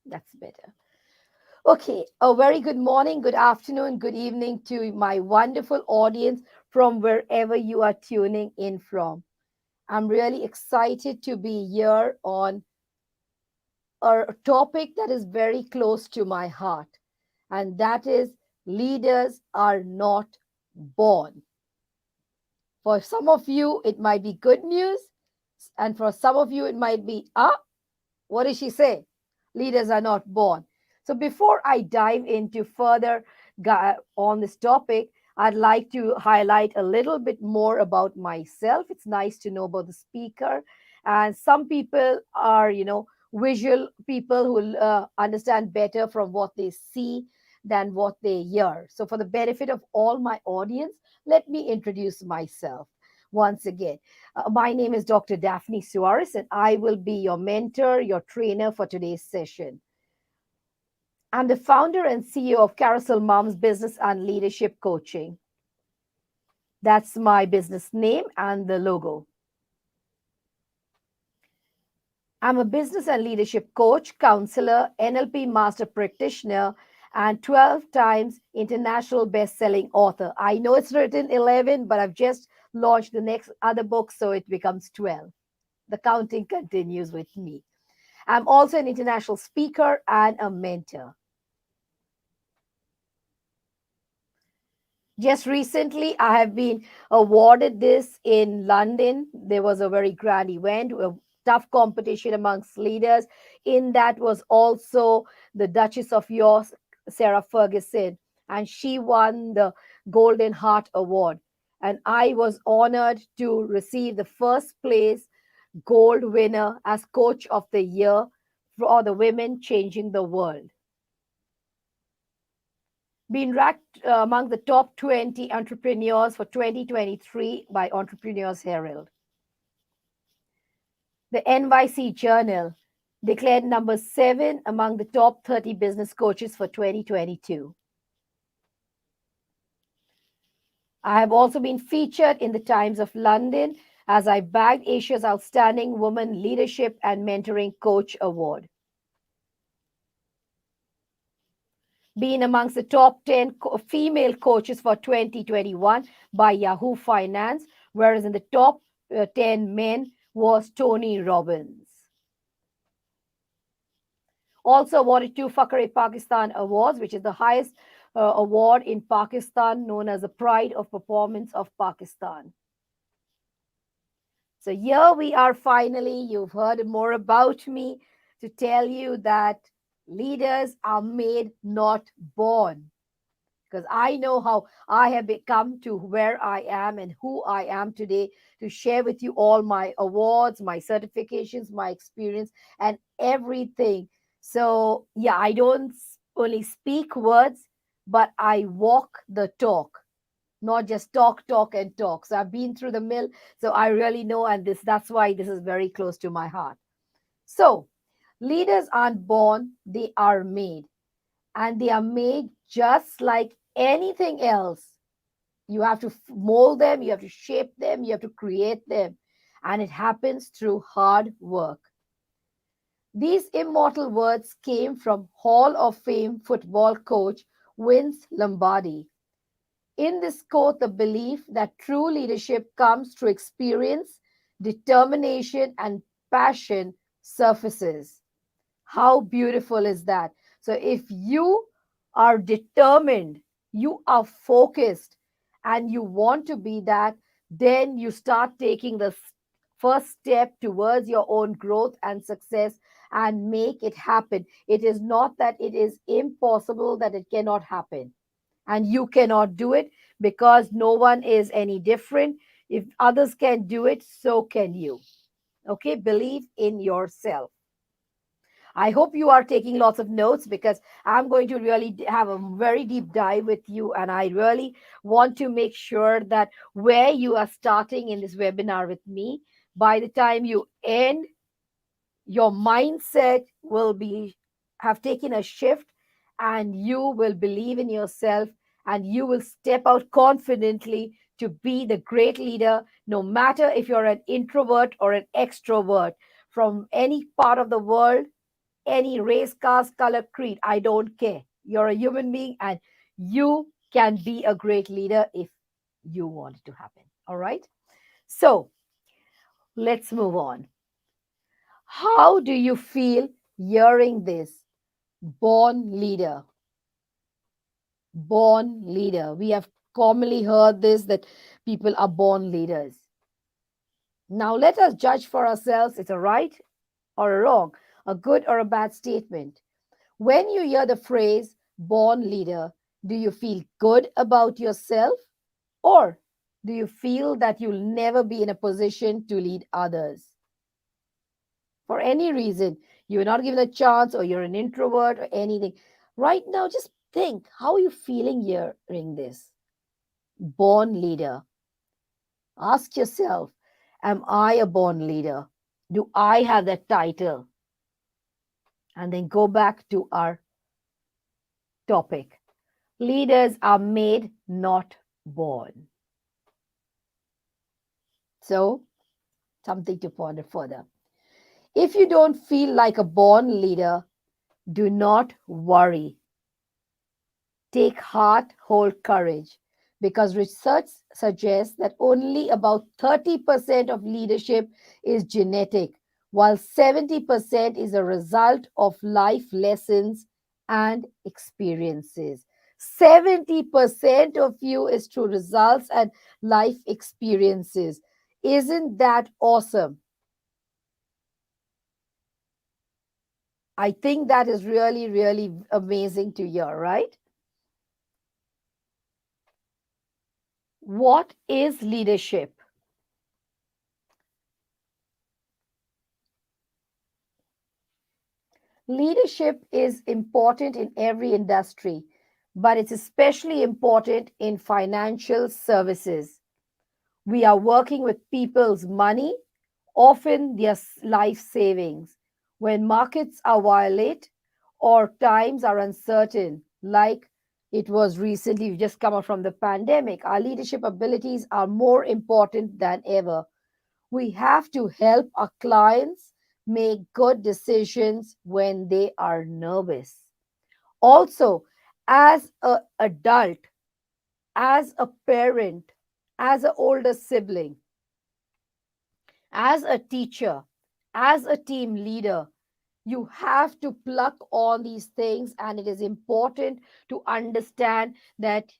That's better. Okay, a very good morning, good afternoon, good evening to my wonderful audience from wherever you are tuning in from. I'm really excited to be here on a topic that is very close to my heart, and that is leaders are not born. For some of you, it might be good news, and for some of you, it might be, what did she say? Leaders are not born. So before I dive into further on this topic, I'd like to highlight a little bit more about myself. It's nice to know about the speaker. And some people are, visual people who will understand better from what they see than what they hear. So, for the benefit of all my audience, let me introduce myself once again. My name is Dr. Daphne Suarez, and I will be your mentor, your trainer for today's session. I'm the founder and CEO of Carousel Moms Business and Leadership Coaching. That's my business name and the logo. I'm a business and leadership coach, counselor, NLP master practitioner, and 12 times international best-selling author. I know it's written 11, but I've just launched the next other book, so it becomes 12. The counting continues with me. I'm also an international speaker and a mentor. Just recently, I have been awarded this in London. There was a very grand event, a tough competition amongst leaders. In that was also the Duchess of York, Sarah Ferguson, and she won the Golden Heart Award. And I was honored to receive the first place gold winner as Coach of the Year for the women changing the world. Been ranked among the top 20 entrepreneurs for 2023 by Entrepreneurs Herald. The NYC Journal declared number 7 among the top 30 business coaches for 2022. I have also been featured in the Times of London as I bagged Asia's Outstanding Woman Leadership and Mentoring Coach Award. Being amongst the top 10 female coaches for 2021 by Yahoo Finance, whereas in the top 10 men was Tony Robbins. Also awarded 2 Fakhar-e-Pakistan Awards, which is the highest award in Pakistan, known as the Pride of Performance of Pakistan. So here we are finally. You've heard more about me to tell you that leaders are made, not born. Because I know how I have become to where I am and who I am today to share with you all my awards, my certifications, my experience, and everything. So, yeah, I don't only speak words, but I walk the talk, not just talk, talk, and talk. So I've been through the mill, so I really know, and that's why this is very close to my heart. So, leaders aren't born, they are made. And they are made just like anything else. You have to mold them, you have to shape them, you have to create them. And it happens through hard work. These immortal words came from Hall of Fame football coach Vince Lombardi. In this quote, the belief that true leadership comes through experience, determination, and passion surfaces. How beautiful is that? So, if you are determined, you are focused, and you want to be that, then you start taking the first step towards your own growth and success and make it happen. It is not that it is impossible, that it cannot happen. And you cannot do it because no one is any different. If others can do it, so can you. Okay, believe in yourself. I hope you are taking lots of notes because I'm going to really have a very deep dive with you. And I really want to make sure that where you are starting in this webinar with me, by the time you end, your mindset will be have taken a shift and you will believe in yourself and you will step out confidently to be the great leader, no matter if you're an introvert or an extrovert from any part of the world. any race, caste, color, creed. I don't care. You're a human being and you can be a great leader if you want it to happen. All right. So let's move on. How do you feel hearing this? Born leader. Born leader. We have commonly heard this that people are born leaders. Now let us judge for ourselves it's a right or a wrong, a good or a bad statement. When you hear the phrase born leader, do you feel good about yourself or do you feel that you'll never be in a position to lead others? For any reason, you're not given a chance or you're an introvert or anything. Right now, just think how are you feeling hearing this? Born leader. Ask yourself, am I a born leader? Do I have that title? And then go back to our topic. Leaders are made, not born. So, something to ponder further. If you don't feel like a born leader, do not worry. Take heart, hold courage, because research suggests that only about 30% of leadership is genetic, while 70% is a result of life lessons and experiences. 70% of you is through results and life experiences. Isn't that awesome? I think that is really, really amazing to hear, right? What is leadership? Leadership is important in every industry, but it's especially important in financial services. We are working with people's money, often their life savings. When markets are violate or times are uncertain, like it was recently, we just come out from the pandemic, our leadership abilities are more important than ever. We have to help our clients make good decisions when they are nervous. Also, as an adult, as a parent, as an older sibling, as a teacher, as a team leader, you have to pluck all these things, and it is important to understand that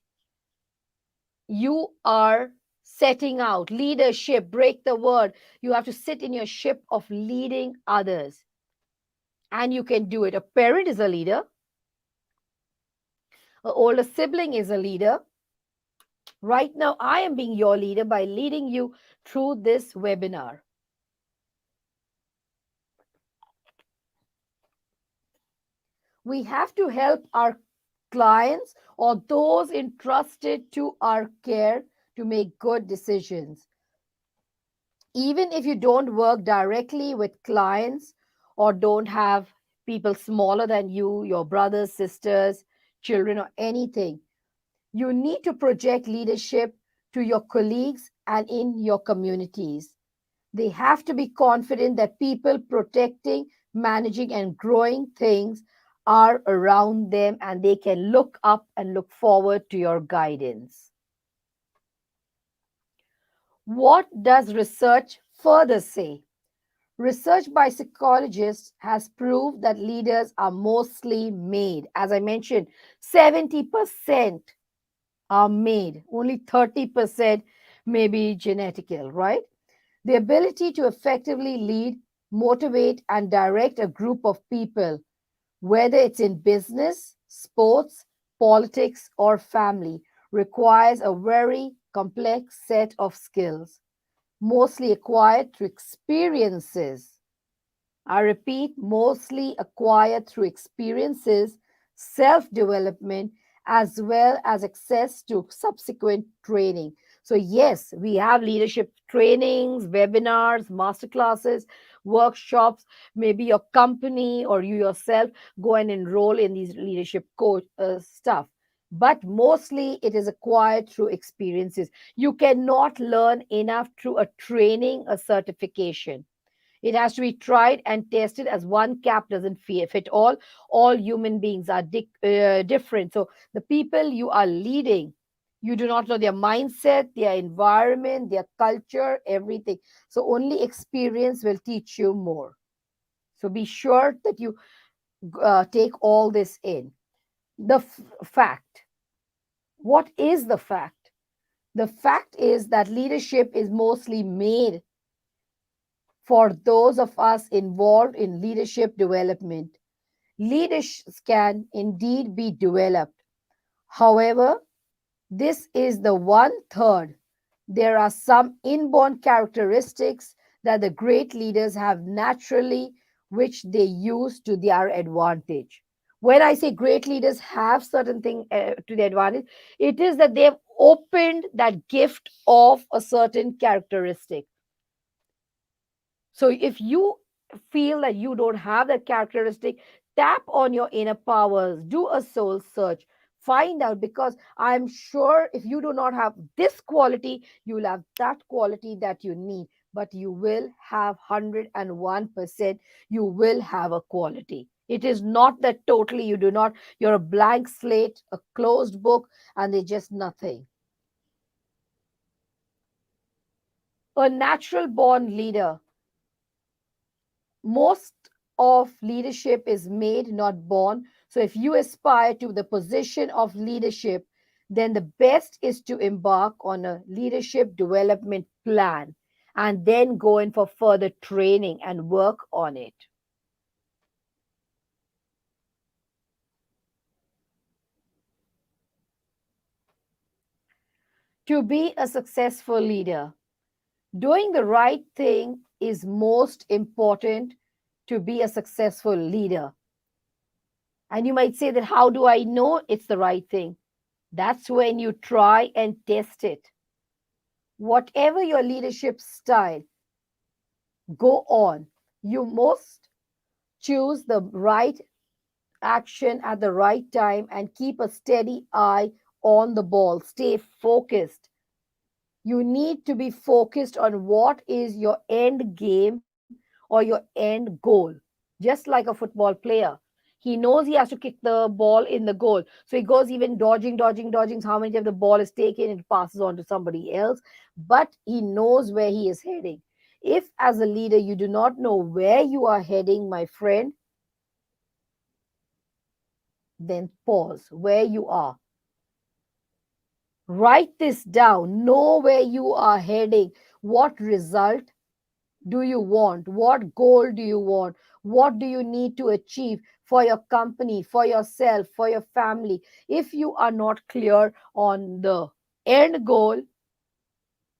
you are setting out leadership. Break the word. You have to sit in your ship of leading others, and you can do it. A parent is a leader, an older sibling is a leader. Right now, I am being your leader by leading you through this webinar. We have to help our clients or those entrusted to our care to make good decisions. Even if you don't work directly with clients or don't have people smaller than you, your brothers, sisters, children, or anything, you need to project leadership to your colleagues and in your communities. They have to be confident that people protecting, managing, and growing things are around them and they can look up and look forward to your guidance. What does research further say? Research by psychologists has proved that leaders are mostly made. As I mentioned, 70% are made, only 30% may be genetical, right? The ability to effectively lead, motivate, and direct a group of people, whether it's in business, sports, politics, or family, requires a very complex set of skills, mostly acquired through experiences. I repeat, mostly acquired through experiences, self development, as well as access to subsequent training. So, yes, we have leadership trainings, webinars, masterclasses, workshops. Maybe your company or you yourself go and enroll in these leadership coach stuff. But mostly it is acquired through experiences. You cannot learn enough through a training, a certification. It has to be tried and tested, as one cap doesn't fit all. All human beings are different. So the people you are leading, you do not know their mindset, their environment, their culture, everything. So only experience will teach you more. So be sure that you take all this in. The fact. What is the fact? The fact is that leadership is mostly made for those of us involved in leadership development. Leaders can indeed be developed. However, this is the one third. There are some inborn characteristics that the great leaders have naturally, which they use to their advantage. When I say great leaders have certain things to their advantage, it is that they've opened that gift of a certain characteristic. So if you feel that you don't have that characteristic, tap on your inner powers, do a soul search, find out, because I'm sure if you do not have this quality, you will have that quality that you need. But you will have 101%, you will have a quality. It is not that totally you do not, you're a blank slate, a closed book, and there's just nothing. A natural born leader, most of leadership is made, not born. So if you aspire to the position of leadership, then the best is to embark on a leadership development plan and then go in for further training and work on it. To be a successful leader, doing the right thing is most important to be a successful leader. And you might say that, how do I know it's the right thing? That's when you try and test it. Whatever your leadership style, go on. You must choose the right action at the right time and keep a steady eye on the ball. Stay focused. You need to be focused on what is your end game or your end goal. Just like a football player, he knows he has to kick the ball in the goal. So he goes even dodging. How many times the ball is taken, it passes on to somebody else. But he knows where he is heading. If, as a leader, you do not know where you are heading, my friend, then pause where you are. Write this down. Know where you are heading. What result do you want? What goal do you want? What do you need to achieve for your company, for yourself, for your family? If you are not clear on the end goal,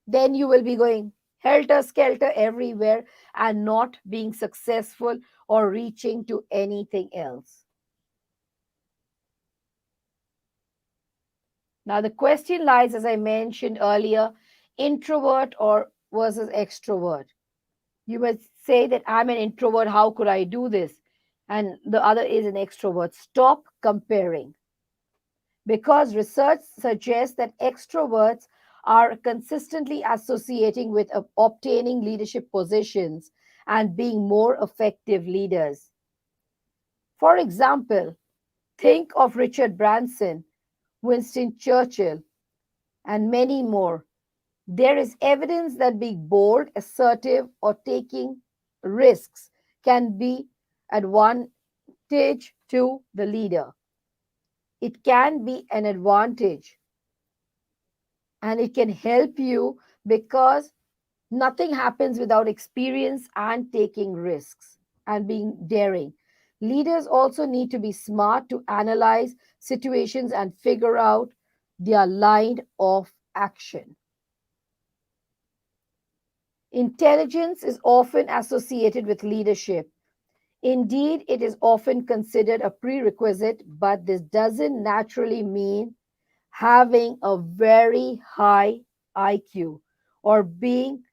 then you will be going helter skelter everywhere and not being successful or reaching to anything else. Now, the question lies, as I mentioned earlier, introvert or versus extrovert. You might say that I'm an introvert, how could I do this? And the other is an extrovert. Stop comparing, because research suggests that extroverts are consistently associating with obtaining leadership positions and being more effective leaders. For example, think of Richard Branson, Winston Churchill, and many more. There is evidence that being bold, assertive, or taking risks can be advantage to the leader. It can be an advantage and it can help you, because nothing happens without experience and taking risks and being daring. Leaders also need to be smart to analyze situations and figure out their line of action. Intelligence is often associated with leadership. Indeed, it is often considered a prerequisite, but this doesn't naturally mean having a very high IQ or being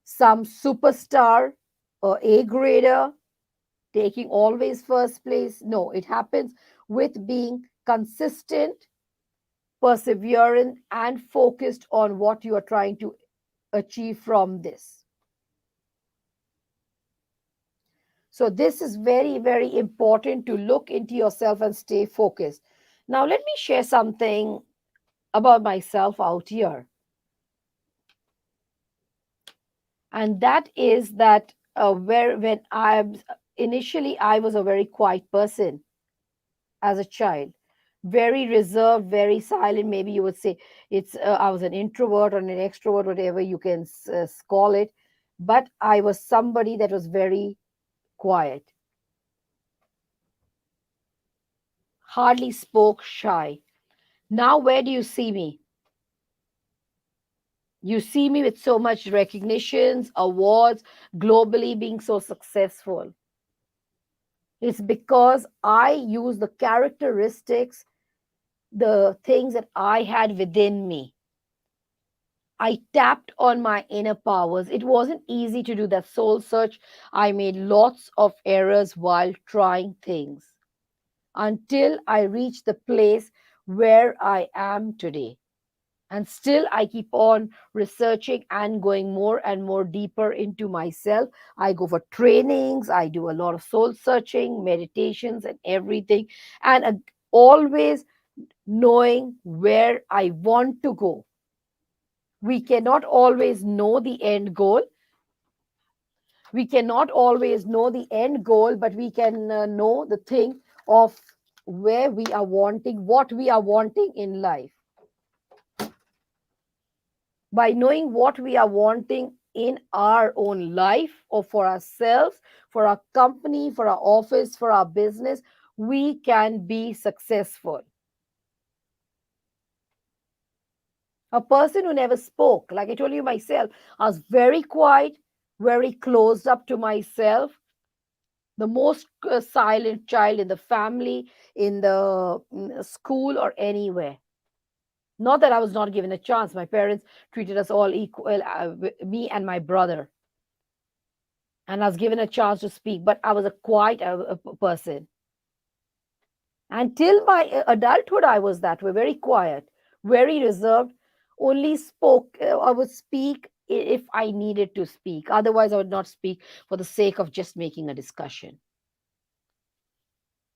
some superstar or A grader, taking always first place. No, it happens with being consistent, perseverant, and focused on what you are trying to achieve from this. So this is very, very important to look into yourself and stay focused. Now, let me share something about myself out here. And that is that where when I was a very quiet person as a child, very reserved, very silent. Maybe you would say I was an introvert or an extrovert, whatever you can call it. But I was somebody that was very quiet, hardly spoke, shy. Now, where do you see me? You see me with so much recognitions, awards, globally being so successful. It's because I use the characteristics, the things that I had within me. I tapped on my inner powers. It wasn't easy to do that soul search. I made lots of errors while trying things until I reached the place where I am today. And still, I keep on researching and going more and more deeper into myself. I go for trainings, I do a lot of soul searching, meditations, and everything. And always knowing where I want to go. We cannot always know the end goal. We cannot always know the end goal, but we can know the thing of where we are wanting, what we are wanting in life. By knowing what we are wanting in our own life or for ourselves, for our company, for our office, for our business, we can be successful. A person who never spoke, like I told you myself, I was very quiet, very closed up to myself, the most silent child in the family, in the school, or anywhere. Not that I was not given a chance. My parents treated us all equal, me and my brother, and I was given a chance to speak, but I was a quiet person. Until my adulthood, I was that way, very quiet, very reserved, only spoke, I would speak if I needed to speak. Otherwise, I would not speak for the sake of just making a discussion.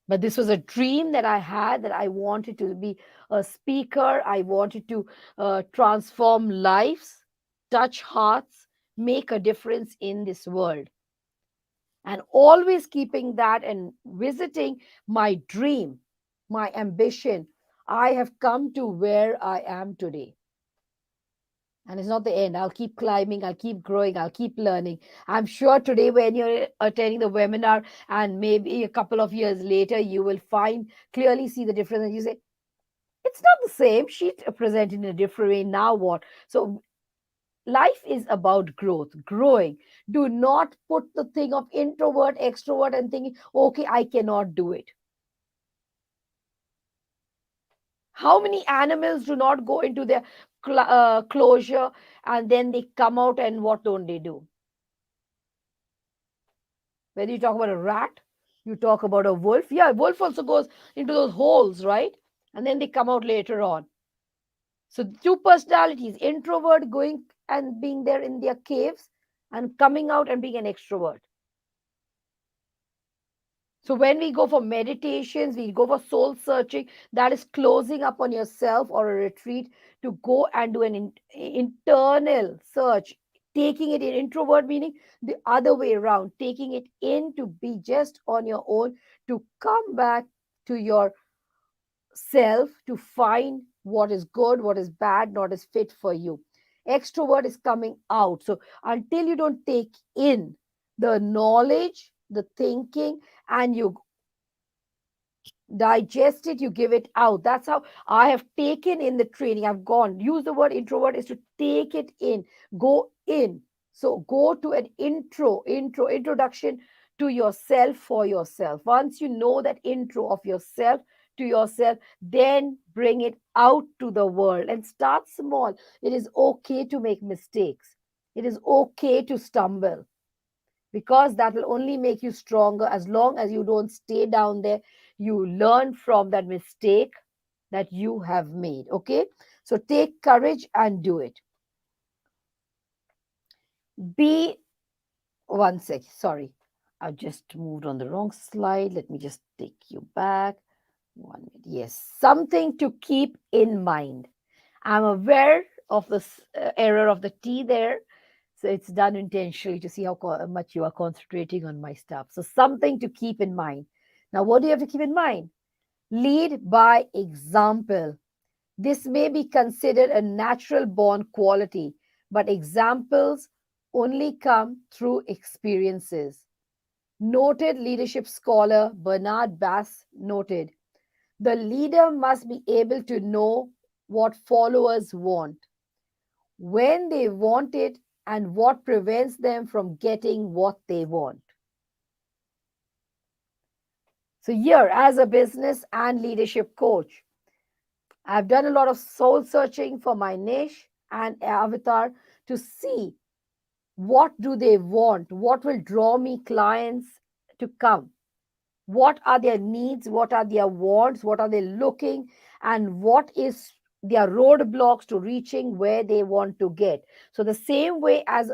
But this was a dream that I had, that I wanted to be a speaker. I wanted to transform lives, touch hearts, make a difference in this world. And always keeping that and visiting my dream, my ambition, I have come to where I am today. And it's not the end. I'll keep climbing, I'll keep growing, I'll keep learning. I'm sure today, when you're attending the webinar, and maybe a couple of years later, you will clearly see the difference. And you say, it's not the same. She presented in a different way. Now what? So life is about growth, growing. Do not put the thing of introvert, extrovert, and thinking, okay, I cannot do it. How many animals do not go into their closure, and then they come out, and what don't they do? Whether you talk about a rat, you talk about a wolf. Yeah, wolf also goes into those holes, right? And then they come out later on. So two personalities, introvert going and being there in their caves, and coming out and being an extrovert. So when we go for meditations, we go for soul searching, that is closing up on yourself, or a retreat to go and do an internal search, taking it in. Introvert meaning the other way around, taking it in to be just on your own, to come back to your self, to find what is good, what is bad, not is fit for you. Extrovert is coming out. So until you don't take in the knowledge, the thinking, and you digest it, you give it out. That's how I have taken in the training. I've gone, use the word introvert is to take it in, go in. So go to an introduction to yourself, for yourself. Once you know that intro of yourself to yourself, then bring it out to the world and start small. It is okay to make mistakes. It is okay to stumble, because that will only make you stronger. As long as you don't stay down there, you learn from that mistake that you have made. Okay, so take courage and do it. Be one sec, sorry. I just moved on the wrong slide. Let me just take you back. 1 minute. Yes, something to keep in mind. I'm aware of the error of the T there. So it's done intentionally to see how much you are concentrating on my stuff. So something to keep in mind. Now, what do you have to keep in mind? Lead by example. This may be considered a natural born quality, but examples only come through experiences. Noted leadership scholar Bernard Bass noted the leader must be able to know what followers want, when they want it, and what prevents them from getting what they want. So, here, as a business and leadership coach, I've done a lot of soul searching for my niche and avatar to see what do they want, what will draw me clients to come, what are their needs, what are their wants, what are they looking, and what is their roadblocks to reaching where they want to get. So the same way as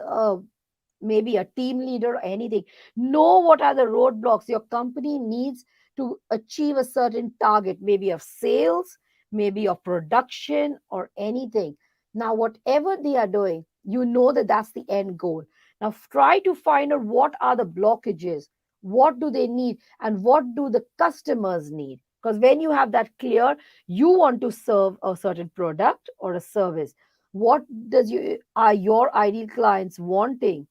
maybe a team leader or anything, know what are the roadblocks your company needs to achieve a certain target, maybe of sales, maybe of production or anything. Now whatever they are doing, you know that that's the end goal. Now try to find out what are the blockages, what do they need, and what do the customers need. Because when you have that clear, you want to serve a certain product or a service. What does you are your ideal clients wanting,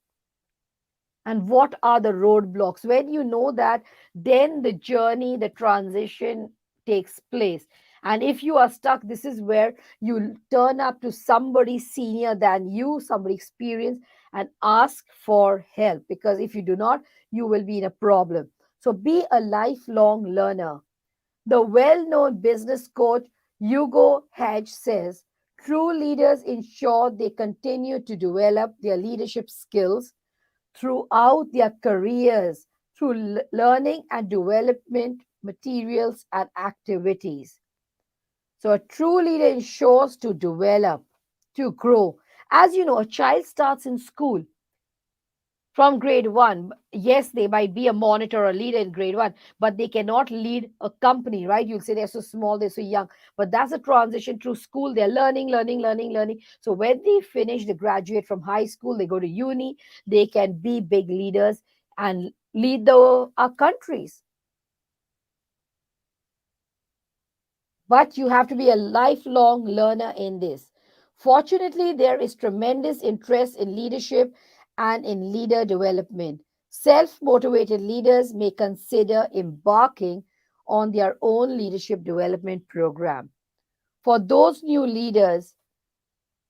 and what are the roadblocks? When you know that, then the journey, the transition takes place. And if you are stuck, this is where you turn up to somebody senior than you, somebody experienced, and ask for help, because if you do not, you will be in a problem. So be a lifelong learner. The well-known business coach Hugo Hedge says true leaders ensure they continue to develop their leadership skills throughout their careers through learning and development materials and activities. So, a true leader ensures to develop, to grow. As you know, a child starts in school from grade one. Yes, they might be a monitor or leader in grade one, but they cannot lead a company, right? You'll say they're so small, they're so young. But that's a transition through school. They're learning, learning, learning, learning. So when they finish, they graduate from high school, they go to uni, they can be big leaders and lead our countries. But you have to be a lifelong learner in this. Fortunately, there is tremendous interest in leadership and in leader development. Self motivated leaders may consider embarking on their own leadership development program. For those new leaders,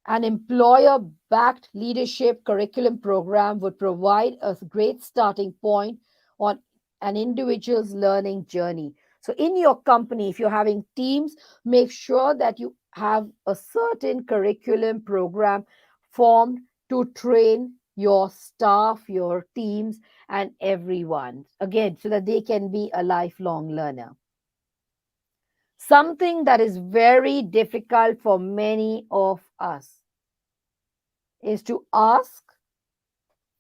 an employer backed leadership curriculum program would provide a great starting point on an individual's learning journey. So, in your company, if you're having teams, make sure that you have a certain curriculum program formed to train your staff, your teams, and everyone. Again, so that they can be a lifelong learner. Something that is very difficult for many of us is to ask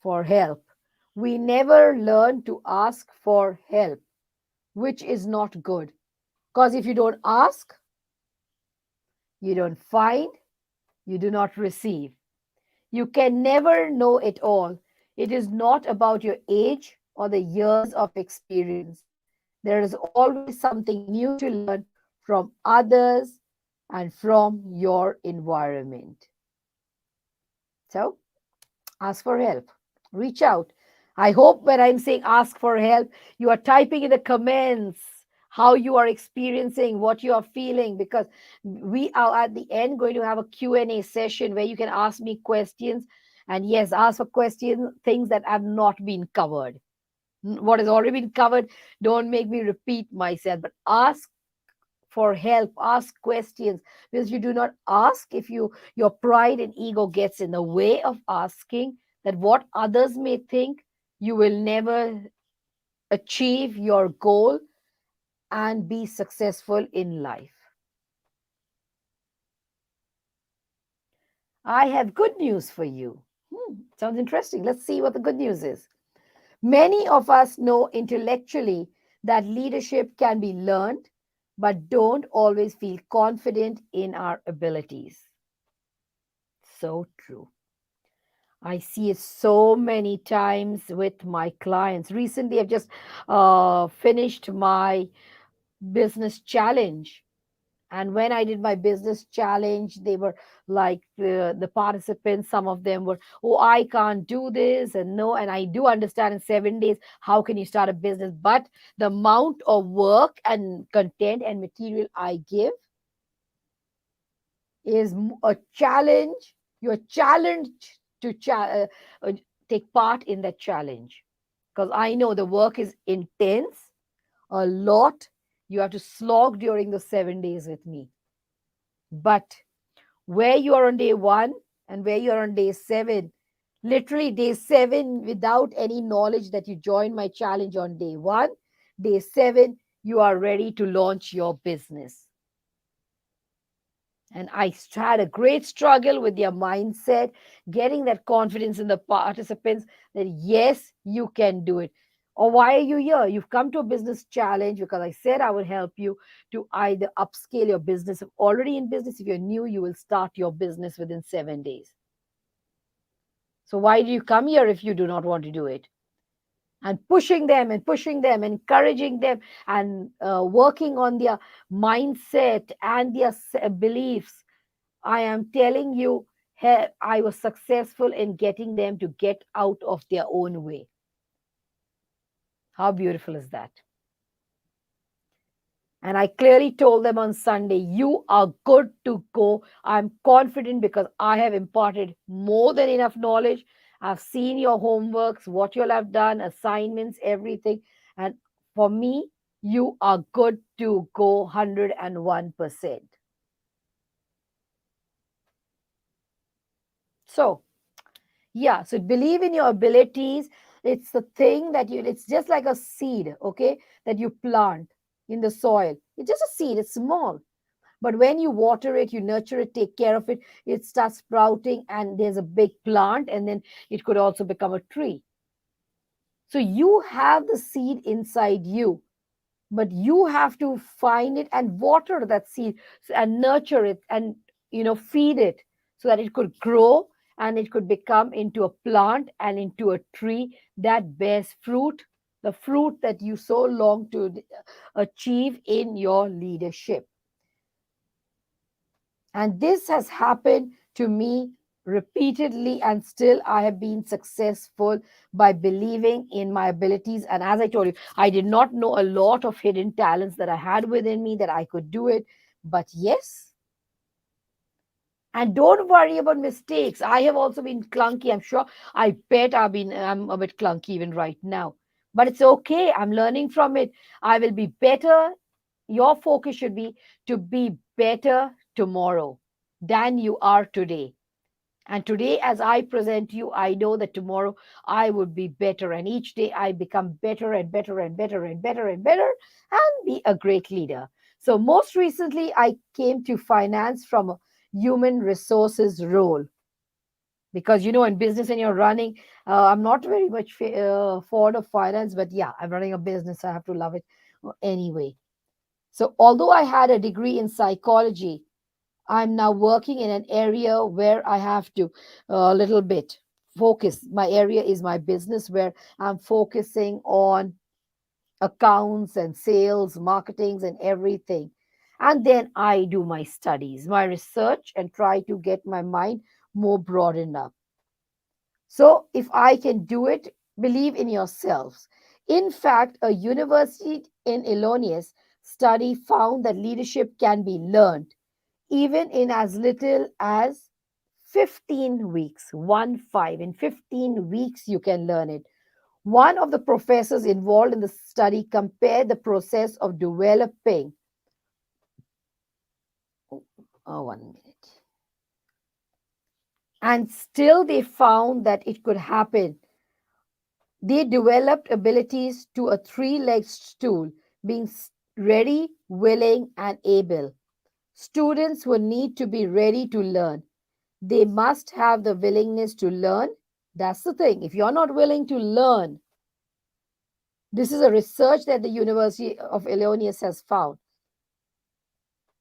for help. We never learn to ask for help, which is not good. Because if you don't ask, you don't find, you do not receive. You can never know it all. It is not about your age or the years of experience. There is always something new to learn from others and from your environment. So, ask for help, reach out. I hope when I'm saying ask for help, you are typing in the comments how you are experiencing, what you are feeling, because we are at the end going to have a Q&A session where you can ask me questions. And yes, ask for questions, things that have not been covered. What has already been covered, don't make me repeat myself, but ask for help, ask questions. Because you do not ask, if your pride and ego gets in the way of asking, that what others may think, you will never achieve your goal and be successful in life. I have good news for you. Sounds interesting. Let's see what the good news is. Many of us know intellectually that leadership can be learned, but don't always feel confident in our abilities. So true. I see it so many times with my clients. Recently, I've just finished my business challenge. And when I did my business challenge, they were like the participants, some of them were, oh, I can't do this. And no, and I do understand in 7 days, how can you start a business? But the amount of work and content and material I give is a challenge. You're challenged to take part in that challenge because I know the work is intense, a lot. You have to slog during the 7 days with me. But where you are on day one and where you are on day seven, literally day seven, without any knowledge that you joined my challenge on day one, day seven, you are ready to launch your business. And I had a great struggle with their mindset, getting that confidence in the participants that yes, you can do it. Or why are you here? You've come to a business challenge because I said I would help you to either upscale your business. If already in business, if you're new, you will start your business within 7 days. So why do you come here if you do not want to do it? And pushing them, encouraging them, and working on their mindset and their beliefs. I am telling you, I was successful in getting them to get out of their own way. How beautiful is that? And I clearly told them on Sunday, you are good to go. I'm confident because I have imparted more than enough knowledge. I've seen your homeworks, what you'll have done, assignments, everything. And for me, you are good to go 101%. So, yeah, so believe in your abilities. It's the thing that it's just like a seed, okay, that you plant in the soil. It's just a seed, it's small. But when you water it, you nurture it, take care of it, it starts sprouting and there's a big plant, and then it could also become a tree. So you have the seed inside you, but you have to find it and water that seed and nurture it and feed it so that it could grow and it could become into a plant and into a tree that bears fruit, the fruit that you so long to achieve in your leadership. And this has happened to me repeatedly, and still I have been successful by believing in my abilities. And as I told you, I did not know a lot of hidden talents that I had within me that I could do it. But yes, and don't worry about mistakes. I have also been clunky. I'm sure. I bet I'm a bit clunky even right now. But it's okay. I'm learning from it. I will be better. Your focus should be to be better tomorrow than you are today. And today, as I present you, I know that tomorrow I would be better. And each day I become better and better and better and better and better and be a great leader. So, most recently, I came to finance from a human resources role because, in business and you're running, I'm not very much fond of finance, but yeah, I'm running a business. So I have to love it anyway. So, although I had a degree in psychology, I'm now working in an area where I have to a little bit focus. My area is my business, where I'm focusing on accounts and sales, marketings, and everything. And then I do my studies, my research, and try to get my mind more broadened up. So if I can do it, believe in yourselves. In fact, a university in Illinois study found that leadership can be learned even in as little as 15 weeks. 1 5. In 15 weeks, you can learn it. One of the professors involved in the study compared the process of developing. Oh, 1 minute. And still, they found that it could happen. They developed abilities to a three-legged stool, being ready, willing, and able. Students will need to be ready to learn. They must have the willingness to learn. That's the thing. If you're not willing to learn, This is a research that the University of Illinois has found.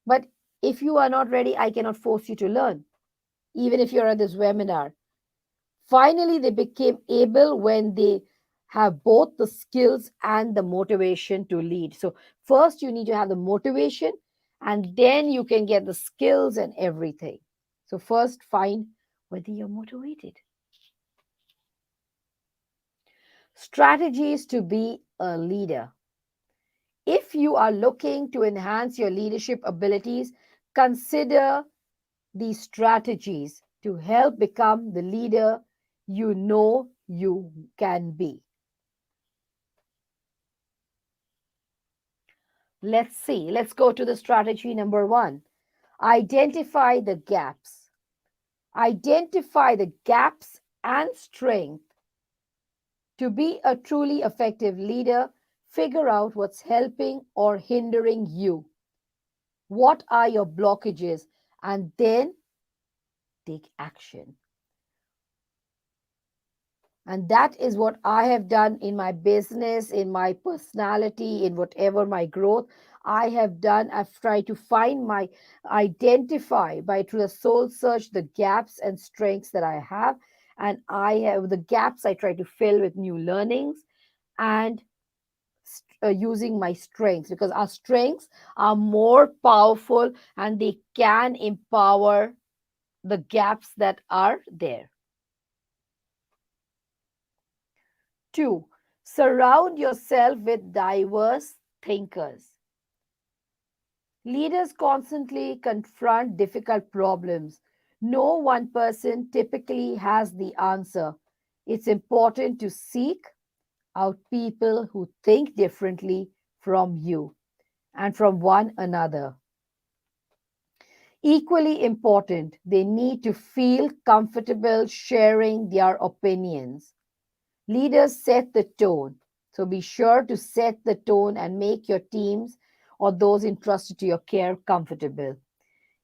But if you are not ready, I cannot force you to learn, even if you're at this webinar. Finally, they became able when they have both the skills and the motivation to lead. So, first, you need to have the motivation, and then you can get the skills and everything. So, first, find whether you're motivated. Strategies to be a leader. If you are looking to enhance your leadership abilities, consider these strategies to help become the leader you know you can be. Let's see. Let's go to the strategy number one. Identify the gaps. Identify the gaps and strength. To be a truly effective leader, figure out what's helping or hindering you. What are your blockages? And then take action. And that is what I have done in my business, in my personality, in whatever my growth I have done. I've tried to find my identify by through the soul search the gaps and strengths that I have. And I have the gaps I try to fill with new learnings and using my strengths, because our strengths are more powerful and they can empower the gaps that are there. Two, surround yourself with diverse thinkers. Leaders constantly confront difficult problems. No one person typically has the answer. It's important to seek out people who think differently from you and from one another. Equally important, they need to feel comfortable sharing their opinions. Leaders set the tone. So be sure to set the tone and make your teams or those entrusted to your care comfortable.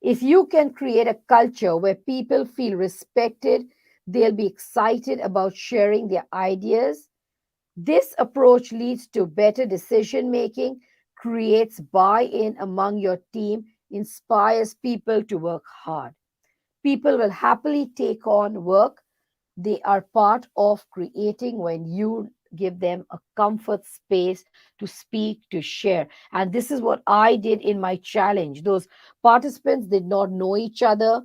If you can create a culture where people feel respected, they'll be excited about sharing their ideas. This approach leads to better decision making, creates buy in among your team, inspires people to work hard. People will happily take on work they are part of creating when you give them a comfort space to speak, to share. And this is what I did in my challenge. Those participants did not know each other.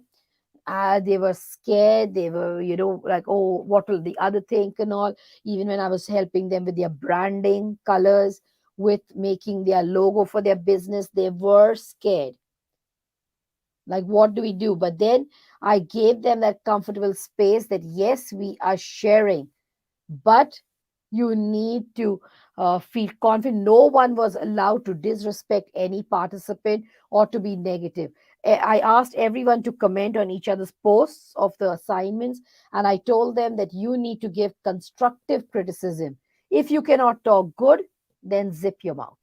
They were scared. They were, like, oh, what will the other think and all. Even when I was helping them with their branding, colors, with making their logo for their business, they were scared. Like, what do we do? But then I gave them that comfortable space that, yes, we are sharing, but you need to feel confident. No one was allowed to disrespect any participant or to be negative. I asked everyone to comment on each other's posts of the assignments, and I told them that you need to give constructive criticism. If you cannot talk good, then zip your mouth,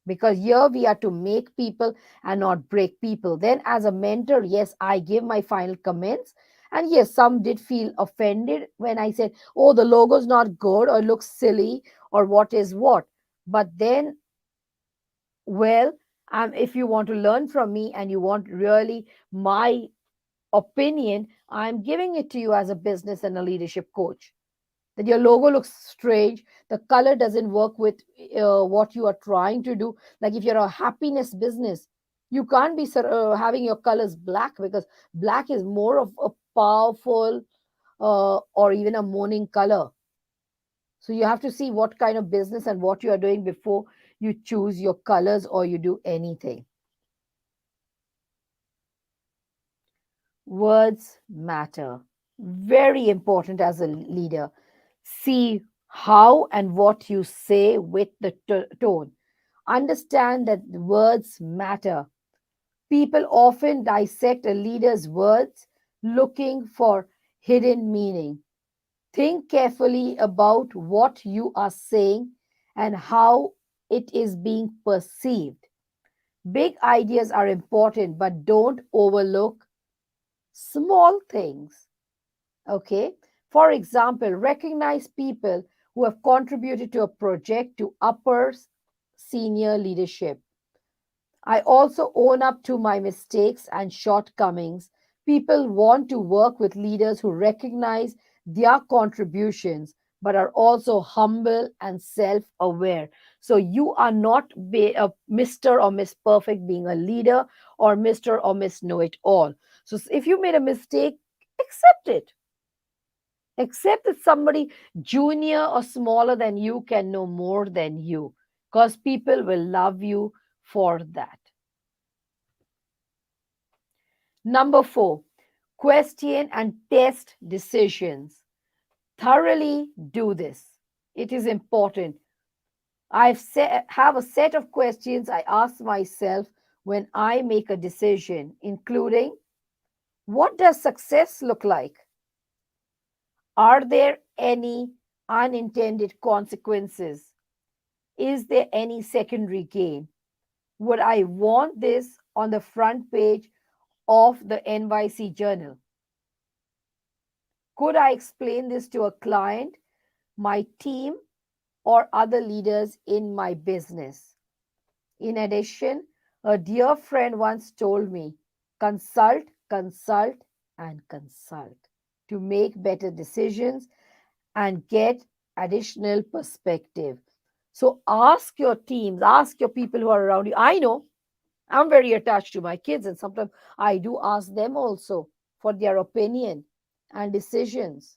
because here we are to make people and not break people. Then, as a mentor, yes, I give my final comments. And yes, some did feel offended when I said, oh, the logo's not good or looks silly or what is what. But then, well, if you want to learn from me and you want really my opinion, I'm giving it to you as a business and a leadership coach. That your logo looks strange, the color doesn't work with what you are trying to do. Like, if you're a happiness business, you can't be having your colors black, because black is more of a powerful or even a morning color. So you have to see what kind of business and what you are doing before you choose your colors or you do anything. Words matter. Very important as a leader. See how and what you say with the tone. Understand that the words matter. People often dissect a leader's words looking for hidden meaning. Think carefully about what you are saying and how it is being perceived. Big ideas are important, but don't overlook small things. Okay. For example, recognize people who have contributed to a project to upper senior leadership. I also own up to my mistakes and shortcomings. People want to work with leaders who recognize their contributions but are also humble and self aware. So you are not a Mr. or Miss Perfect being a leader, or Mr. or Miss Know It All. So if you made a mistake, accept it. Accept that somebody junior or smaller than you can know more than you, because people will love you for that. Number four, question and test decisions. Thoroughly do this. It is important. Have a set of questions I ask myself when I make a decision, including: what does success look like? Are there any unintended consequences? Is there any secondary gain? Would I want this on the front page of the NYC Journal? Could I explain this to a client, my team, or other leaders in my business? In addition, a dear friend once told me, consult, consult, and consult to make better decisions and get additional perspective. So ask your teams, ask your people who are around you. I know I'm very attached to my kids, and sometimes I do ask them also for their opinion and decisions.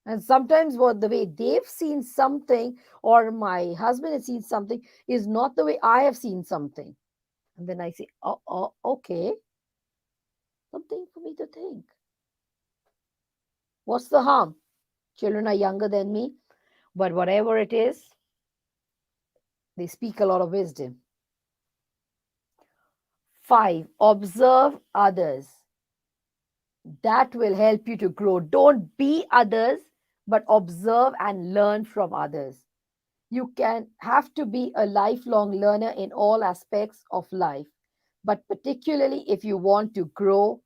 And sometimes what the way they've seen something, or my husband has seen something, is not the way I have seen something. And then I say, oh, okay, something for me to think. What's the harm? Children are younger than me, but whatever it is, they speak a lot of wisdom. 5, observe others. That will help you to grow. Don't be others, but observe and learn from others. You can have to be a lifelong learner in all aspects of life, but particularly if you want to grow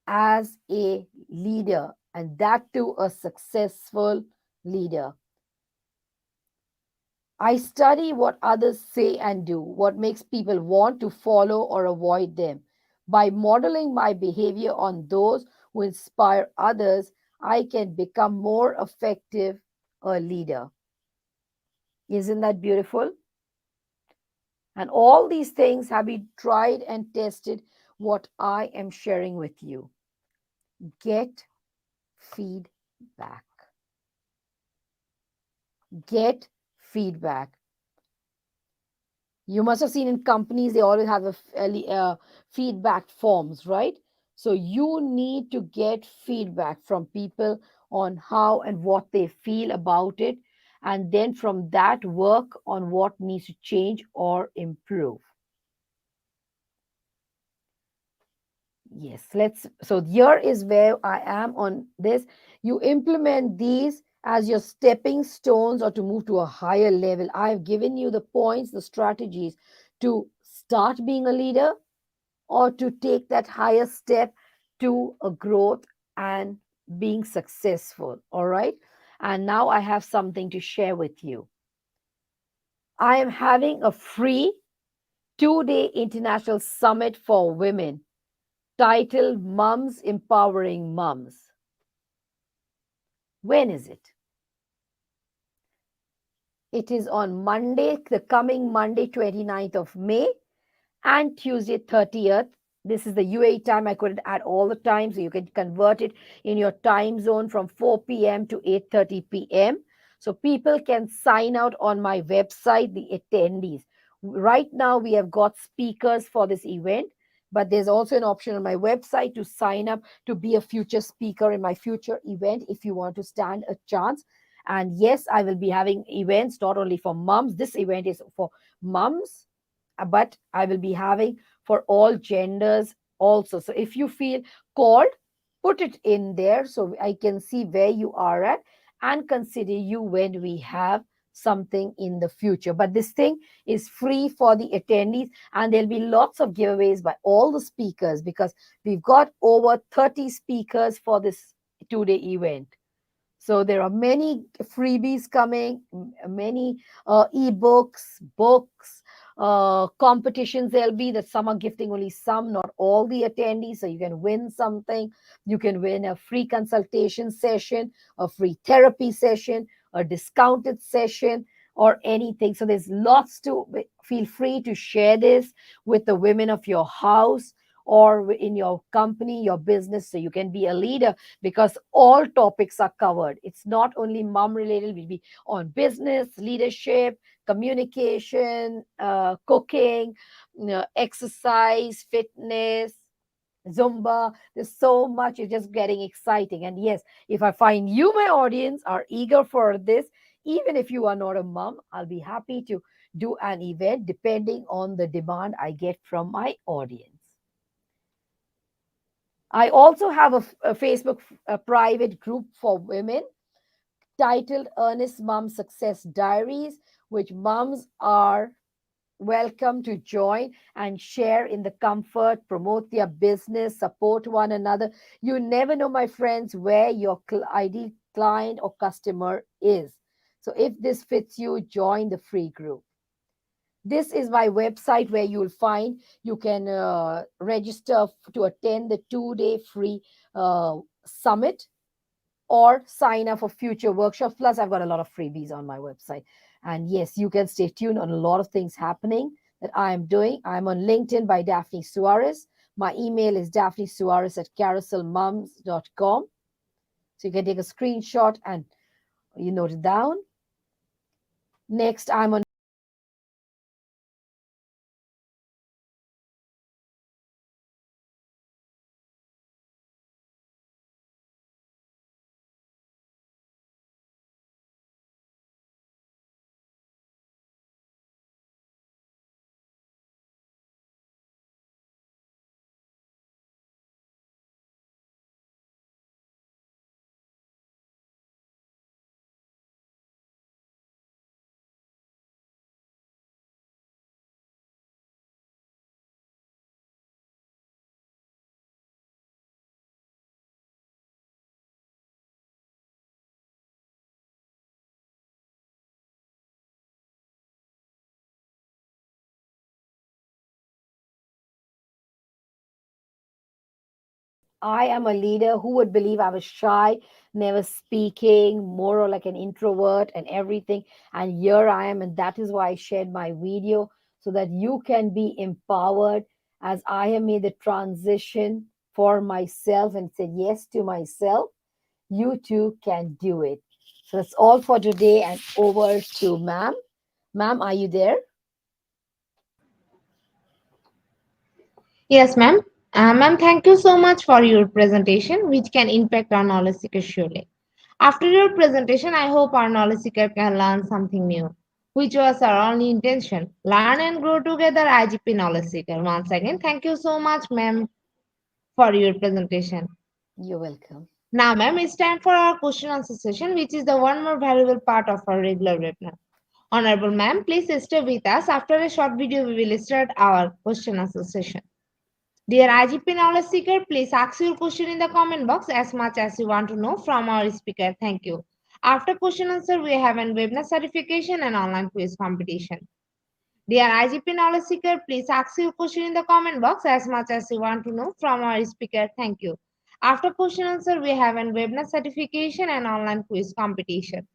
as a leader, and that too a successful leader. I study what others say and do, what makes people want to follow or avoid them. By modeling my behavior on those who inspire others, I can become more effective a leader. Isn't that beautiful? And all these things have been tried and tested, what I am sharing with you. Get feedback. Get feedback. You must have seen in companies, they always have feedback forms, right? So you need to get feedback from people on how and what they feel about it. And then from that, work on what needs to change or improve. Yes, so here is where I am on this. You implement these as your stepping stones or to move to a higher level. I've given you the points, the strategies to start being a leader or to take that higher step to a growth and being successful. All right. And now I have something to share with you. I am having a free 2-day international summit for women titled Mums Empowering Mums. When is it? It is on Monday, the coming Monday, 29th of May, and Tuesday, 30th. This is the UAE time. I couldn't add all the time, so you can convert it in your time zone from 4 p.m. to 8:30 p.m. So people can sign out on my website, the attendees. Right now, we have got speakers for this event, but there's also an option on my website to sign up to be a future speaker in my future event if you want to stand a chance. And yes, I will be having events not only for moms. This event is for moms, but I will be having for all genders also. So if you feel called, put it in there so I can see where you are at and consider you when we have something in the future. But this thing is free for the attendees, and there'll be lots of giveaways by all the speakers because we've got over 30 speakers for this 2-day event. So there are many freebies coming, many ebooks, books, competitions. There'll be that some are gifting only some, not all the attendees. So you can win something. You can win a free consultation session, a free therapy session, a discounted session, or anything. So there's lots to feel free to share this with the women of your house or in your company, your business, so you can be a leader, because all topics are covered. It's not only mom related, we'll be on business, leadership, communication, cooking, exercise, fitness, Zumba. There's so much. It's just getting exciting. And yes, if I find you, my audience, are eager for this, even if you are not a mom, I'll be happy to do an event depending on the demand I get from my audience. I also have a Facebook private group for women titled Earnest Mom Success Diaries, which moms are welcome to join and share in the comfort, promote their business, support one another. You never know, my friends, where your ideal client or customer is. So if this fits you, join the free group. This is my website where you'll find you can register to attend the 2-day free summit or sign up for future workshops. Plus, I've got a lot of freebies on my website. And yes, you can stay tuned on a lot of things happening that I am doing. I'm on LinkedIn by Daphne Suarez. My email is daphnesuarez@carouselmoms.com. So you can take a screenshot and you note it down. Next, I'm on I am a leader. Who would believe I was shy, never speaking, more or like an introvert and everything. And here I am. And that is why I shared my video so that you can be empowered as I have made the transition for myself and said yes to myself. You too can do it. So that's all for today. And over to ma'am. Ma'am, are you there? Yes, ma'am. Ma'am, thank you so much for your presentation, which can impact our knowledge seeker surely. After your presentation, I hope our knowledge seeker can learn something new, which was our only intention. Learn and grow together, IGP knowledge seeker. Once again, thank you so much, ma'am, for your presentation. You're welcome. Now, ma'am, it's time for our question answer session, which is the one more valuable part of our regular webinar. Honorable ma'am, please stay with us. After a short video, we will start our question answer session. Dear IGP Knowledge Seeker, please ask your question in the comment box as much as you want to know from our speaker. Thank you. After question answer, we have an webinar certification and online quiz competition. Dear IGP Knowledge Seeker, please ask your question in the comment box as much as you want to know from our speaker. Thank you. After question answer, we have an webinar certification and online quiz competition.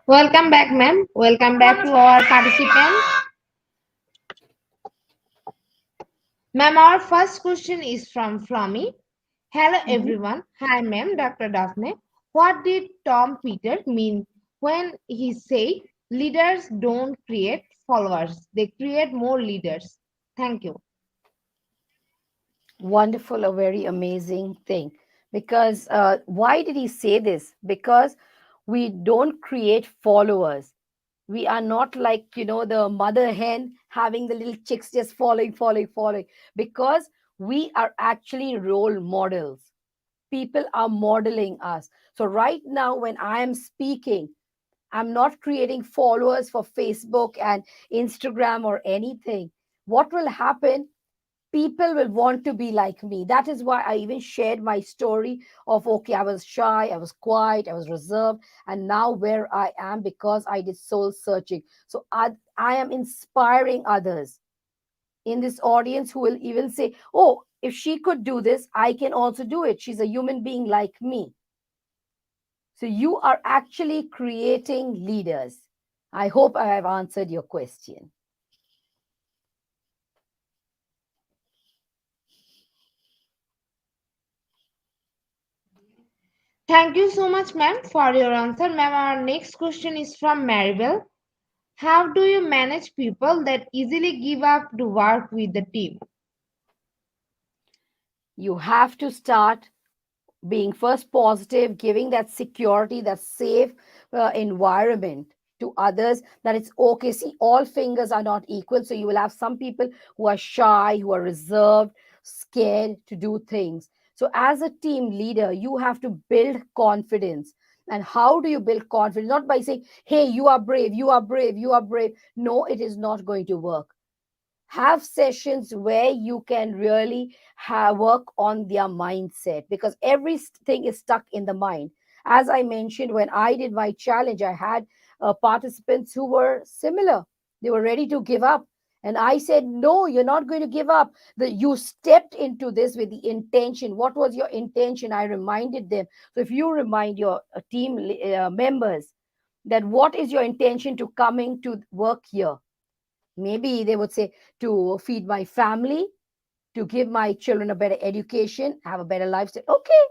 Welcome back, ma'am. Welcome back to our participants. Ma'am, our first question is from Flummy. Hello, Mhm. everyone. Hi, ma'am, Dr. Daphne. What did Tom Peters mean when he said leaders don't create followers, they create more leaders? Thank you. Wonderful, a very amazing thing. Because why did he say this? Because we don't create followers. We are not like, the mother hen having the little chicks just following. Because we are actually role models. People are modeling us. So, right now, when I am speaking, I'm not creating followers for Facebook and Instagram or anything. What will happen? People will want to be like me. That is why I even shared my story of, okay, I was shy, I was quiet, I was reserved, and now where I am because I did soul searching. So I am inspiring others in this audience who will even say, oh, if she could do this, I can also do it. She's a human being like me. So you are actually creating leaders. I hope I have answered your question. Thank you so much, ma'am, for your answer. Ma'am, our next question is from Maribel. How do you manage people that easily give up to work with the team? You have to start being first positive, giving that security, that safe environment to others, that it's okay. See, all fingers are not equal. So you will have some people who are shy, who are reserved, scared to do things. So as a team leader, you have to build confidence. And how do you build confidence? Not by saying, hey, you are brave, you are brave, you are brave. No, it is not going to work. Have sessions where you can really work on their mindset, because everything is stuck in the mind. As I mentioned, when I did my challenge, I had participants who were similar. They were ready to give up, and I said, no, you're not going to give up. That you stepped into this with the intention. What was your intention? I reminded them. So if you remind your team members that what is your intention to coming to work here, maybe they would say, to feed my family, to give my children a better education, have a better lifestyle. Okay,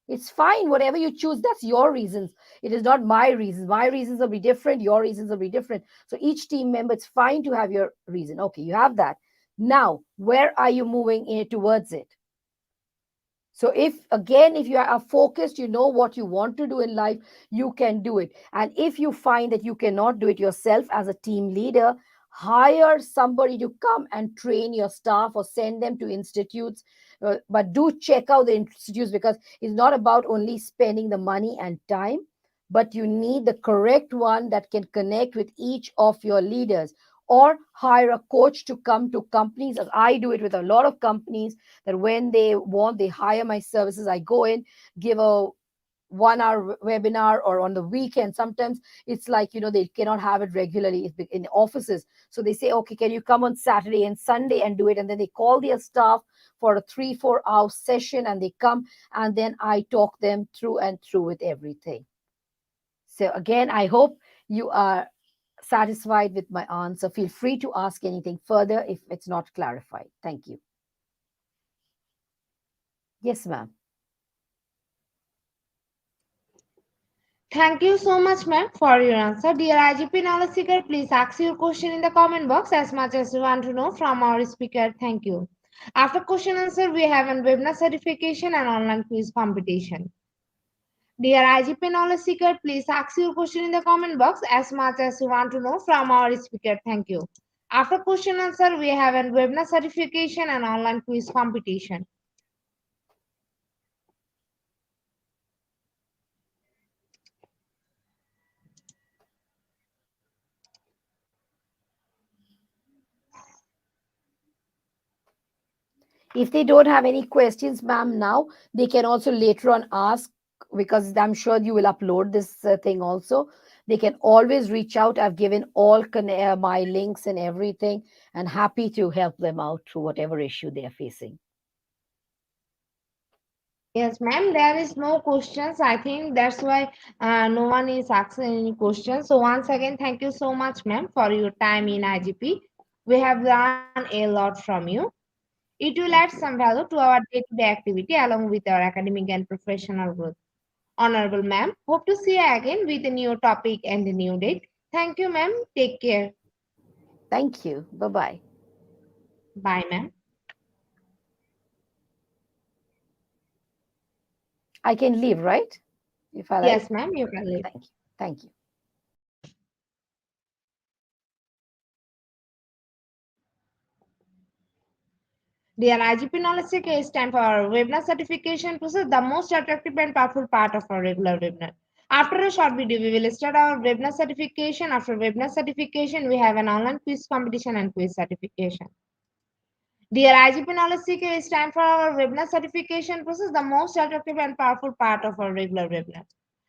it's fine. Whatever you choose, that's your reasons. It is not my reasons. My reasons will be different. Your reasons will be different. So each team member, it's fine to have your reason. Okay, you have that. Now, where are you moving towards it? So if you are focused, you know what you want to do in life, you can do it. And if you find that you cannot do it yourself as a team leader, hire somebody to come and train your staff or send them to institutes. But do check out the institutes, because it's not about only spending the money and time, but you need the correct one that can connect with each of your leaders. Or hire a coach to come to companies, as I do it with a lot of companies, that when they want, they hire my services. I go in, give a 1 hour webinar, or on the weekend. Sometimes it's like, they cannot have it regularly in offices. So they say, okay, can you come on Saturday and Sunday and do it? And then they call their staff for a 3-4 hour session, and they come, and then I talk them through and through with everything. So again, I hope you are satisfied with my answer. Feel free to ask anything further if it's not clarified. Thank you. Yes, ma'am. Thank you so much, ma'am, for your answer. Dear IGP knowledge seeker, please ask your question in the comment box as much as you want to know from our speaker. Thank you. After question answer, we have a webinar certification and online quiz competition. Dear IGP knowledge seeker, please ask your question in the comment box as much as you want to know from our speaker. Thank you. After question answer, we have a webinar certification and online quiz competition. If they don't have any questions, ma'am, now they can also later on ask, because I'm sure you will upload this thing also. They can always reach out. I've given all my links and everything, and happy to help them out through whatever issue they are facing. Yes, ma'am, there is no questions. I think that's why no one is asking any questions. So once again, thank you so much, ma'am, for your time in IGP. We have learned a lot from you. It will add Thank some you. value to our day-to-day activity along with our academic and professional growth. Honorable ma'am, hope to see you again with a new topic and a new date. Thank you, ma'am. Take care. Thank you. Bye bye. Bye, ma'am. I can leave, right? If I like. Yes, ma'am, you can leave. Thank you. Thank you. Dear IGP Knowledge Seeker, it's time for our webinar certification process, the most attractive and powerful part of our regular webinar. After a short video, we will start our webinar certification. After webinar certification, we have an online quiz competition and quiz certification. Dear IGP Knowledge Seeker, it's time for our webinar certification process, the most attractive and powerful part of our regular webinar.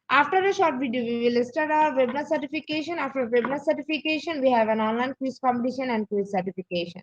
After a short video, we will start our webinar certification. After webinar certification, we have an online quiz competition and quiz certification.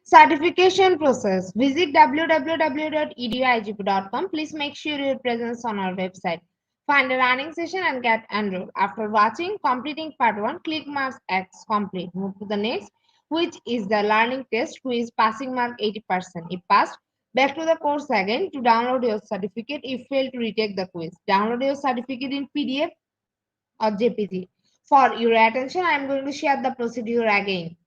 Certification process. Visit www.eduigp.com. Please make sure your presence on our website. Find a learning session and get enrolled. After watching, completing part 1, click mark X complete. Move to the next, which is the learning test, which is passing mark 80%. If passed, back to the course again to download your certificate. If failed to retake the quiz, download your certificate in PDF or JPG. For your attention, I am going to share the procedure again.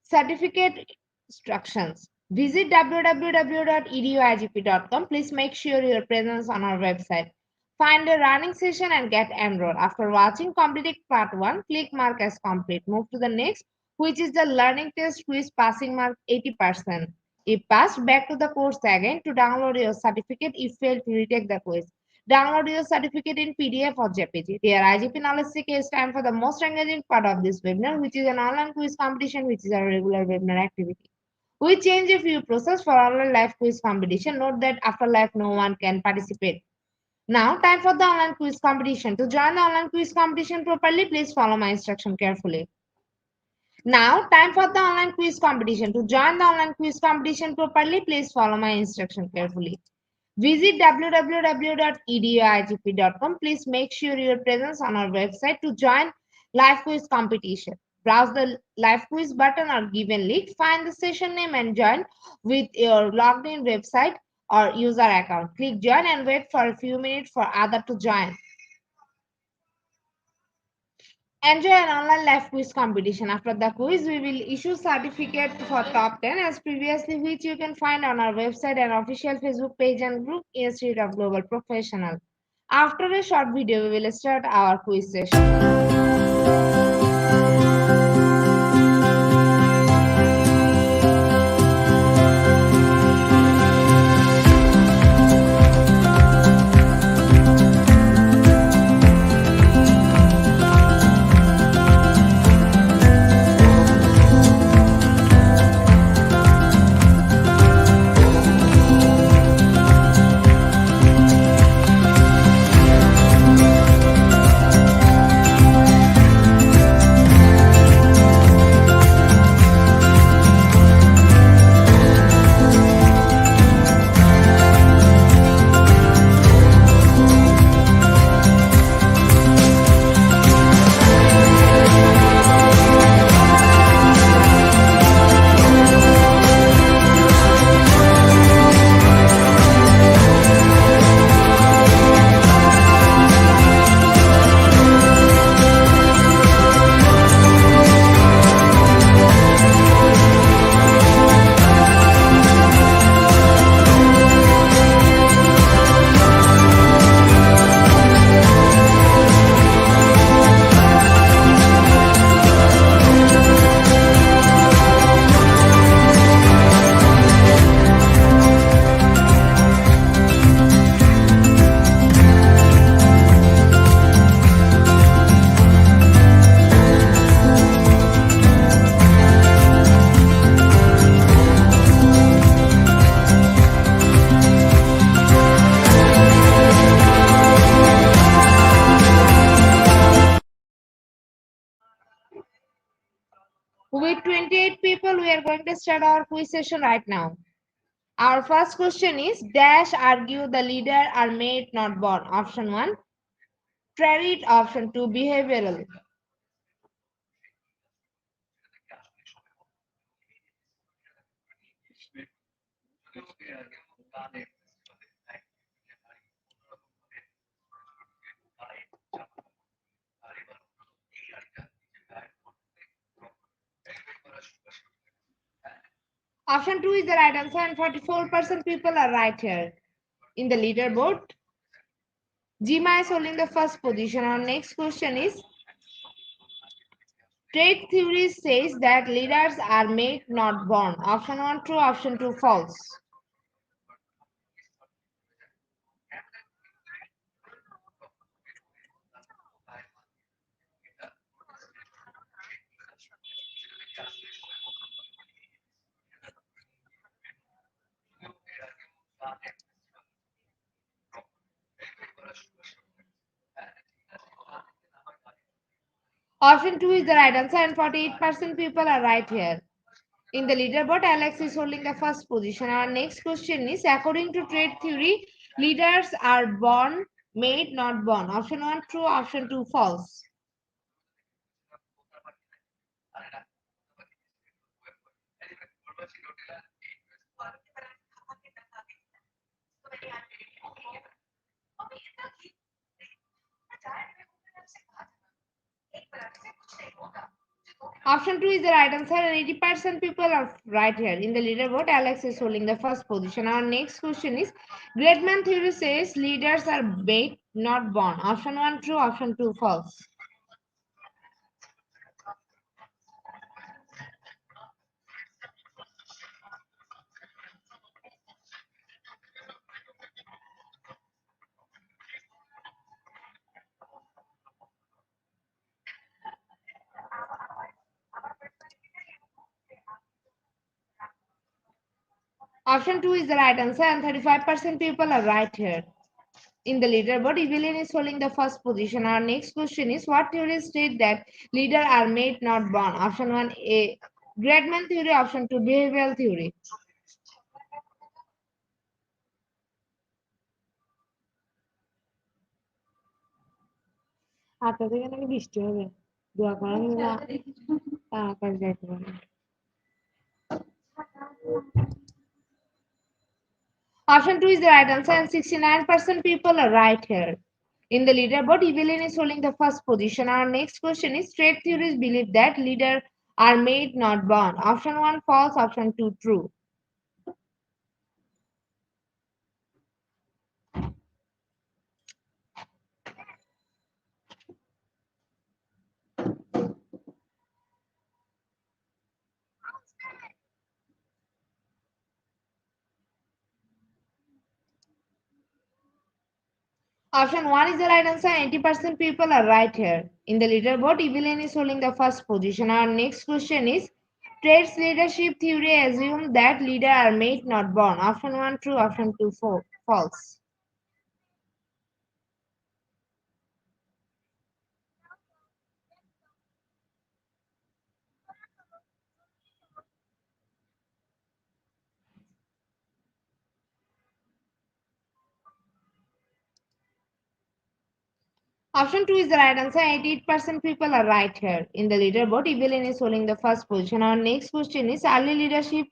Certificate instructions. Visit www.eduigp.com. Please make sure your presence on our website. Find a running session and get enrolled. After watching completing part 1, click mark as complete. Move to the next, which is the learning test quiz passing mark 80%. If passed, back to the course again to download your certificate. If failed to retake the quiz, download your certificate in PDF or JPG. Dear IGP Knowledge Seeker, it's time for the most engaging part of this webinar, which is an online quiz competition, which is a regular webinar activity. We change a few process for online live quiz competition. Note that after live, no one can participate. Now, time for the online quiz competition. To join the online quiz competition properly, please follow my instruction carefully. Now, time for the online quiz competition. To join the online quiz competition properly, please follow my instruction carefully. Visit www.eduitp.com. Please make sure your presence on our website to join live quiz competition. Browse the live quiz button or given link. Find the session name and join with your logged in website or user account. Click join and wait for a few minutes for other to join. Enjoy an online live quiz competition. After the quiz, we will issue certificate for top 10 as previously, which you can find on our website and official Facebook page and group Institute of Global Professional. After a short video, we will start our quiz session. With 28 people, we are going to start our quiz session right now. Our first question is dash argue the leader are made not born. Option 1, trait. Option 2, behavioral. Option 2 is the right answer and 44% people are right here. In the leaderboard, Jima is holding the first position. Our next question is trait theory says that leaders are made not born. Option 1 true, option 2 false. Option 2 is the right answer and 48% people are right here. In the leaderboard, Alex is holding the first position. Our next question is according to trait theory, leaders are born, made, not born. Option 1 true, option 2 false. Option 2 is the right answer and 80% people are right here. In the leaderboard, Alex is holding the first position. Our next question is great man theory says leaders are made, not born. Option 1 true, option 2 false. Option 2 is the right answer and 35% people are right here. in the leaderboard, Evelyn is holding the first position. Our next question is, what theories state that leaders are made, not born? Option 1, A. Great man theory. Option 2, behavioral theory. আটটা থেকে নাকি বৃষ্টি হবে দোয়া করা আকাশ যাইতে পারে Option 2 is the right answer, and 69% people are right here. In the leaderboard, Evelyn is holding the first position. Our next question is, trade theories believe that leaders are made, not born. Option 1 false, option 2 true. Option 1 is the right answer. 80% people are right here. In the leaderboard, Evelyn is holding the first position. Our next question is, traits leadership theory assume that leaders are made, not born. Option 1 true, option 2 false. Option 2 is the right answer. 88% people are right here. In the leaderboard, Evelyn is holding the first position. Our next question is, early leadership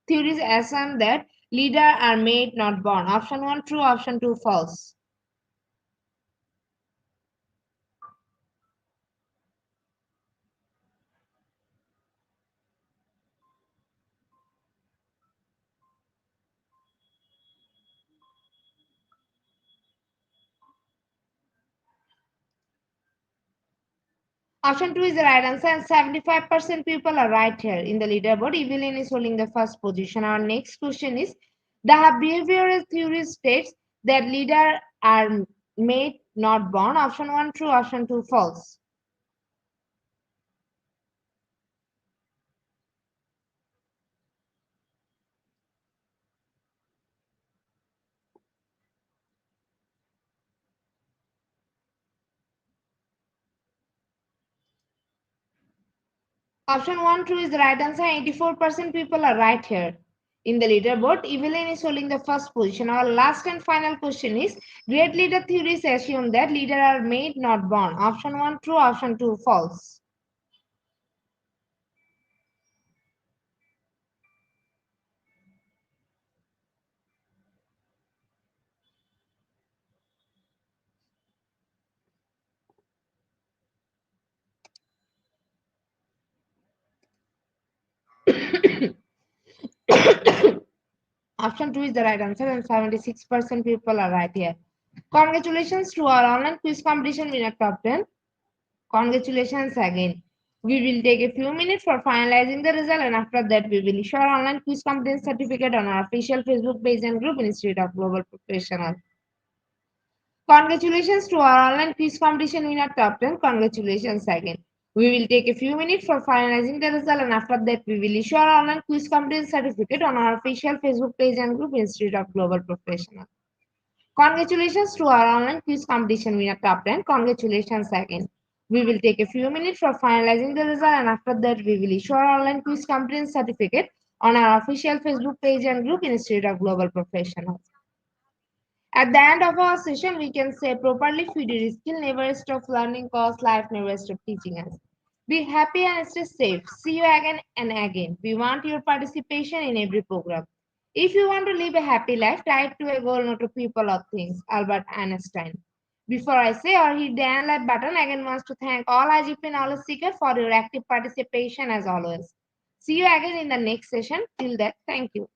theories assume that leaders are made, not born. Option 1 true, option 2 false. Option 2 is the right answer, and 75% people are right here. In the leaderboard, Evelyn is holding the first position. Our next question is, the behavioral theory states that leaders are made, not born. Option 1 true, option 2 false. Option 1 true is the right answer. 84% people are right here. In the leaderboard, Evelyn is holding the first position. Our last and final question is, great leader theories assume that leaders are made, not born. Option 1 true, option 2 false. Option 2 is the right answer, and 76% people are right here. Congratulations to our online quiz competition winner top 10. Congratulations again. We will take a few minutes for finalizing the result, and after that, we will issue our online quiz competence certificate on our official Facebook page and group Institute of Global Professional. Congratulations to our online quiz competition winner top 10. Congratulations again. We will take a few minutes for finalizing the result, and after that, we will issue our online quiz competence certificate on our official Facebook page and group Institute of Global Professional. Congratulations to our online quiz competition winner top 10. Congratulations again. We will take a few minutes for finalizing the result, and after that, we will issue our online quiz competence certificate on our official Facebook page and group Institute of Global Professionals. At the end of our session, we can say properly feed your skill, never stop learning, cause life never stop teaching us. Be happy and stay safe. See you again and again. We want your participation in every program. If you want to live a happy life, try to a goal, not to people or things. Albert Einstein. Before I say or hit the end like button, again wants to thank all IGP knowledge seekers for your active participation as always. See you again in the next session. Till then, thank you.